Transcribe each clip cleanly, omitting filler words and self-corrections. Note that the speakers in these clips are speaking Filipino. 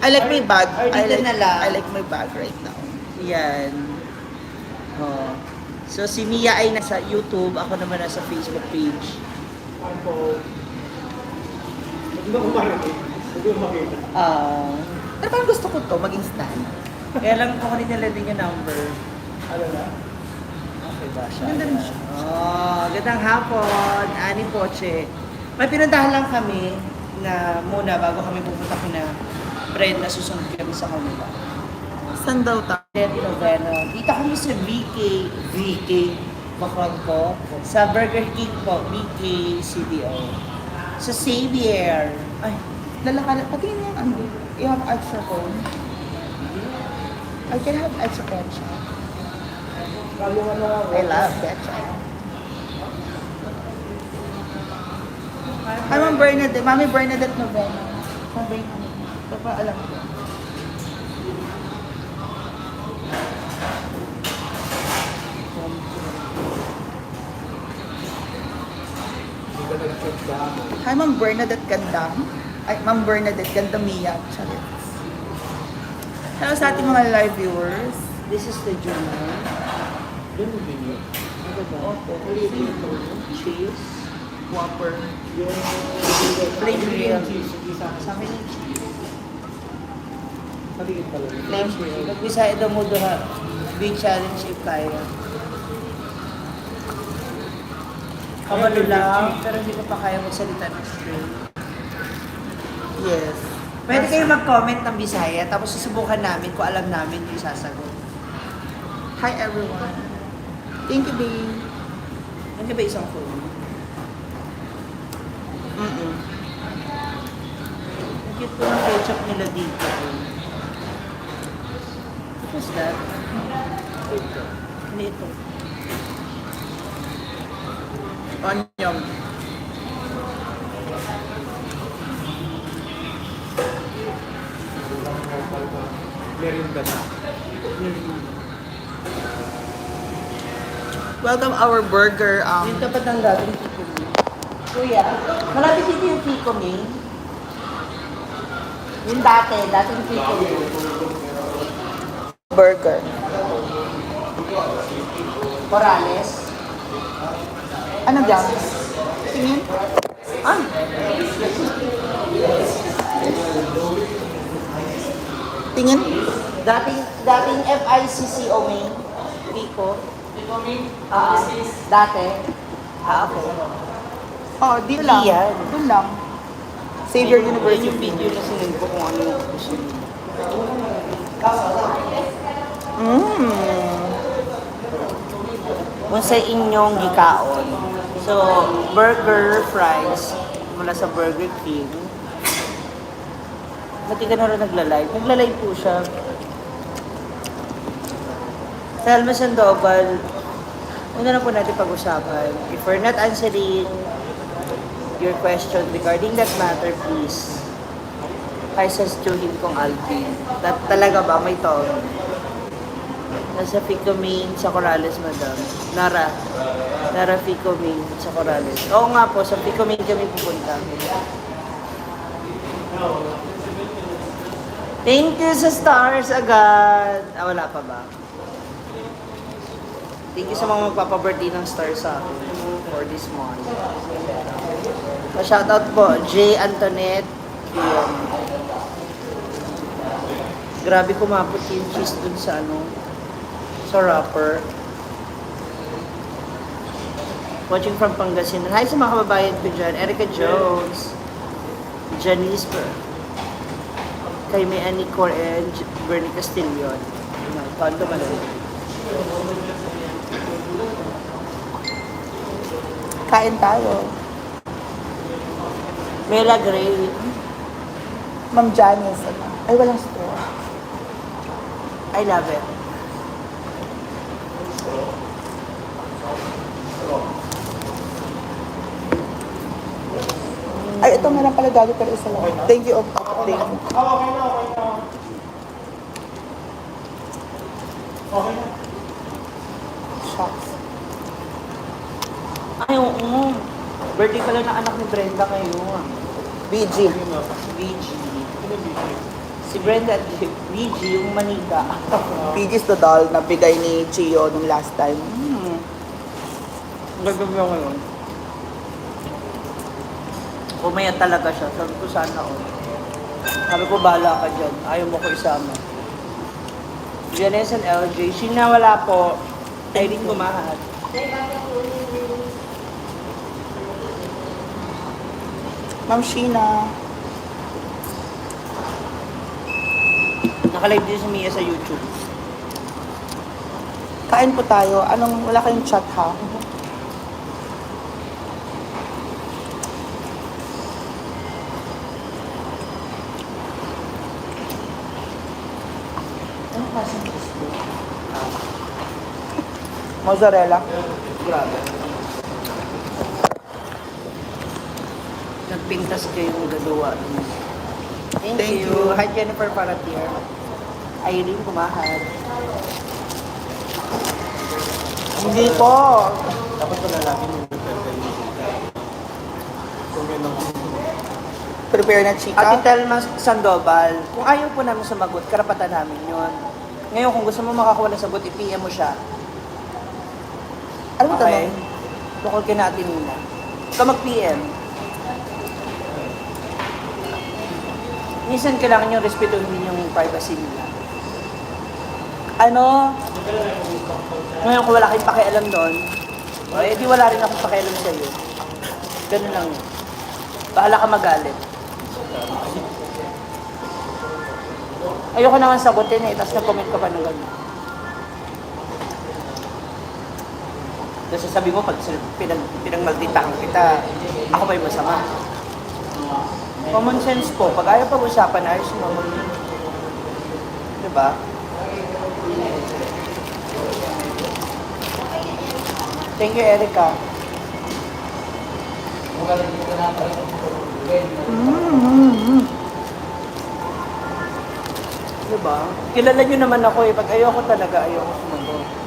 I like my bag. Or dito na lang. I like my bag right now. Yan. Oh. So si Mia ay nasa YouTube, ako naman nasa Facebook page. Pero parang gusto ko to, maging stand. Kaya lang ako rin nila din yung number. Ano na? Okay ba siya? Ganda rin siya. Oh, gandang hapon. Ani Poche. May pinuntahan lang kami na muna bago kami pupunta kina Fred na susunod kami sa kanila. Saan daw ta? Novena. Dito kami sa VK Bakron ko. Sa Burger King po, VK CDO. Sa Xavier. Ay, lalakad. Pati niya, ano, you have extra phone? I can have extra ketchup. I love ketchup. Hi, Ma'am Bernadette. Mami Bernadette Novena. Sabay kami. Ito pa alam ko. Hi, Ma'am Bernadette Gandang. Ay, Ma'am Bernadette Gandamia. Charit. Hello sa ating mga live viewers. This is the journal. Yun yung video. Ano ba? Opo. Cheese. Whopper. Yung Plain grill. cheese. Isa. Sa akin yung cheese. Maliit pala. Plain grill. Nagbisaya daw mo doon ha. Big challenge if tayo. Kabalo lang, pero hindi ko pa kaya magsalita ng straight. Yes. Pwede kayo mag-comment ng Bisaya, tapos susubukan namin kung alam namin yung sasagot. Hi everyone. Thank you, babe. Ano ba isang phone? Ang cute po ng ketchup nila dito. What was that? Ano ito? Onion. Merinda na. Welcome our burger. Yung tapat ng dating Kiko Me. Kuya, malapit dito yung Kiko Me. Yung dating Kiko Me. Burger. Corales. Ano dyan? Tingin? Ah. Tingin? Dating FICCO main. Pico. Dati. Okay. Oh, dito lang. Yan. Doon lang. Xavier University. Yung video na sinend ko kung ano yung gusto niyo. Kung sa inyong gikaon. So, burger, fries, mula sa Burger King. Mati ka na rin nagla-live. Nagla-live po siya. Sa Almas Sandoval, una na po natin pag-usapan. If we're not answering your question regarding that matter, please, ay sastuhin kong Alvin. Talaga ba may tawag? Nasa Pico Main sa Corrales, madam. Nara Pico Main sa Corrales. Oo nga po, sa Pico Main kami pupunta. Thank you sa stars agad. Ah, wala pa ba? Thank you sa mga magpapabirthday ng stars sa akin for this month. Shoutout po, J. Antoinette. Yun. Grabe kumapot yung cheese dun sa ano, sa wrapper. Watching from Pangasinan. Hi sa mga kababayan ko dyan. Erica Jones. Janice. Kay may Anicor and Bernie Castillon. Tondo ka na rin. Kain tayo. Mela Gray. Ma'am Janice. Ay, walang store. I love it. Ay, ito meron pala dali pero isa lang. Thank you. Thank you. Okay na. Okay na. Shucks. Ay, oo. Birthday pala ng anak ni Brenda kayo. BG. VG. Si Brenda at VG, yung manika. BG is the doll na bigay ni Chio nung last time. Gagawin mo ngayon. Pumayat talaga siya. Sabi ko sana ako. Sabi ko, bahala ka dyan. Ayaw mo ko isama. Janice and LJ. Sheena wala po. Irene Gumahat. Ma'am Sheena. Nakalive din si Mia sa YouTube. Kain po tayo. Wala kayong chat ha? Ano klaseng gusto? Mozzarella. Grabe. Nagpintas kayong gagawa. Thank Thank you. you. Hi, Jennifer Paratier. Irene Kumahan. Hindi po. Dapat pala lagi mo kung may nang Prepare na Ate chika. Telma Sandoval, kung ayaw po namin sumagot, karapatan namin yun. Ngayon, kung gusto mo makakuha ng sagot, i-PM mo siya. Ano ba Okay? tanong? Tukol ka natin muna. Ikaw mag-PM. Minsan kailangan nyo respetuhin din yung privacy nila. Ngayon, kung wala kayong pakialam doon, eh di wala rin akong pakialam sa iyo. Ganun lang yun. Bahala ka magalit. Ayoko naman sagutin eh, tapos nag-comment ka pa ng gano'n. Kasi sabi mo, pag pinagmalditahan kita, ako pa yung masama. Common sense po, pag ayaw pag-usapan, ayos mo. Diba? Thank you, Erica. Diba? Kilala nyo naman ako eh. Pag ayoko talaga, ayoko sumagot.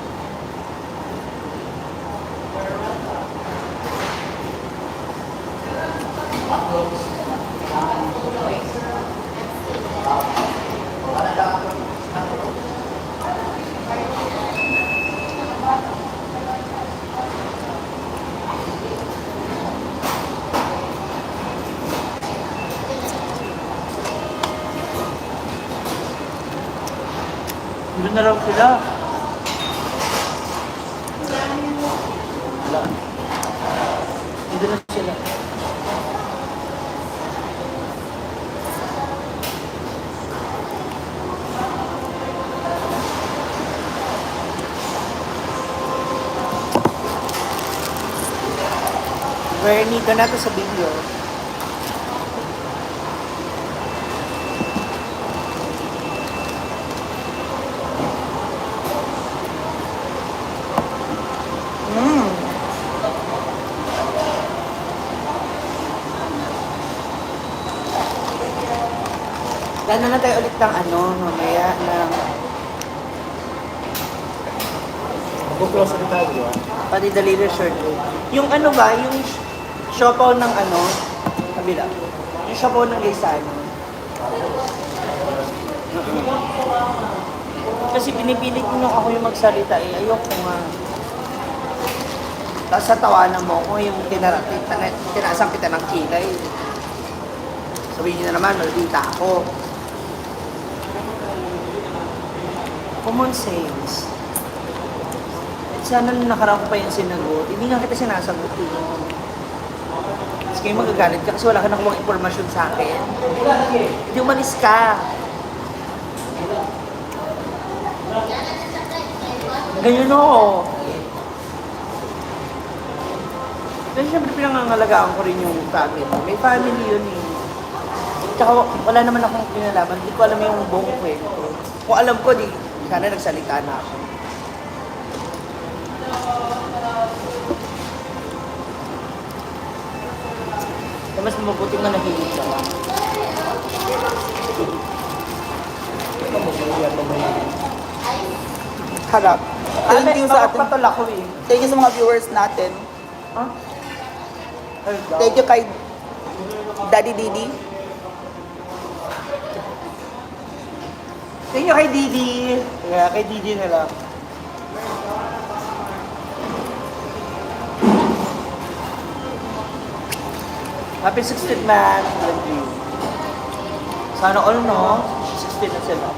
Doon na raw sila. Wala. Doon na sila. Bernie, doon natin sa video. Gano'n na tayo ulit ng mamaya ng close na tayo, di ba? pati the later shirt. Yung yung siopaw ng kabila. Yung siopaw ng Gaisano. Kasi pinipilit nyo ako yung magsalita eh. Ayoko nga. Tapos sa tawanan mo ko yung tinasang kita ng kilay. Sabihin nyo na naman, maldita ako. Common sense. Sana nung nakaraan ko pa yung sinagot, hindi nga kita sinasagot eh. Tapos kayo magagalit ka kasi wala ka nakuha impormasyon sa akin. Hindi umalis ka. Ganyan ako. Kasi syempre pinangangalagaan ko rin yung family. May family yun eh. Tsaka wala naman akong pinalaman. Hindi ko alam yung buong kwento. Kung alam ko, sana nagsalita na ako. Mas mabuting manahimik ka lang. Harap. Thank you sa ating... Patol ako eh. Thank you sa mga viewers natin. Huh? Thank you kay Daddy Didi. Thank you kay Didi. Yeah, kay Didi na lang. Happy 16th man. Thank you. Sana all no, 16 na sila.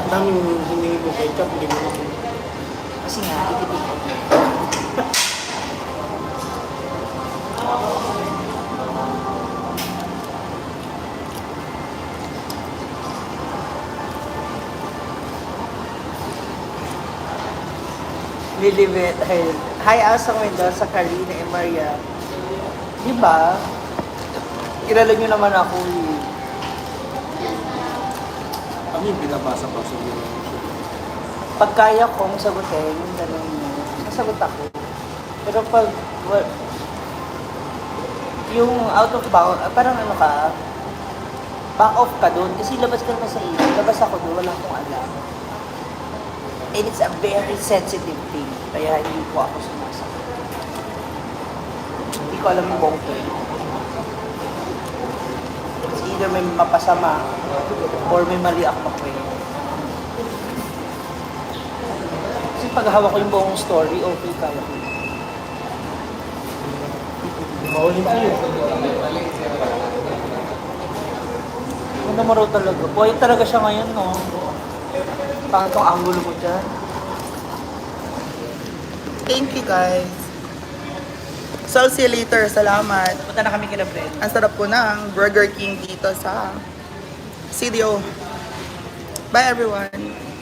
Daming hiningi mo ketchup, hindi mo na. Kasi nga, itipid ko. Lilibet. Hi, Asang Mendoza, Karina and Maria. Diba? Kilala nyo naman ako eh. Ano yung binabasa pa sa iyo? Pag kaya kong sagutin, yung tanong mo, sasagot ako. Pero pag, yung out of bound, parang ano ka, back off ka doon. Kasi labas ka naman sa iyo. Labas ako doon, wala akong alam. And it's a very sensitive thing. Kaya hindi ko ako sumasagot. Hindi ko alam yung buong point. It's either may mapasama or may mali ako makwento. Kasi pag hawak ko yung buong story, okay kaya ko. Maulit yun. Ano mo raw talaga? Buhay talaga siya ngayon, no? Pangit tong angulo mo dyan. Thank you guys. So, I'll see you later. Salamat. Punta na kami kina Fred. Ang sarap po ng Burger King dito sa CDO. Bye everyone.